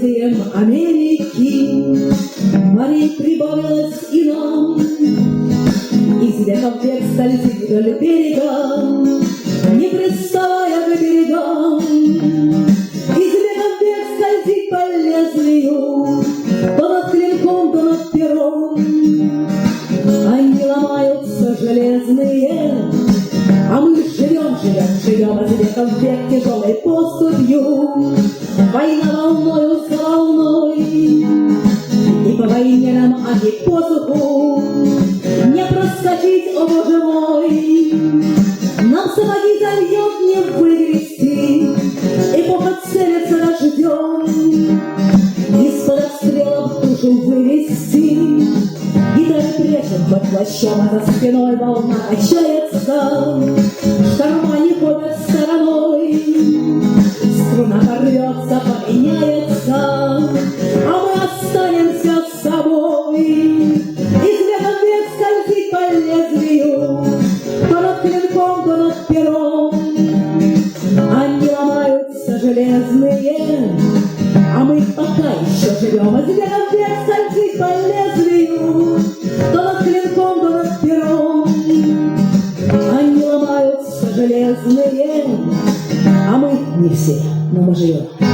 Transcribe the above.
открытием Америки морей прибавилось и нам, из веков век скользит вдоль берега, не приставая к берегам. Из века в век скользит по лезвию, то над клинком, то над пером. Они ломаются железные, а мы живем из века в век тяжелой поступью. Война волною за волной, и по войне нам, аки по суху, не проскочить, о Боже мой. Нам сапоги зальет не вывести, эпоха целится дождем, из-под обстрелов душу вывести. Гитары прячет под плащом, а за спиной волна качается, шторма не ходят стороной. Струна порвется, поменяется, а мы останемся с собой. Из века в век скользит по лезвию, то над клинком, то над пером. Они ломаются железные, а мы пока еще живем. Из века в век скользит по лезвию, то над клинком, то над пером. Они ломаются железные, а мы не все, но мы живем.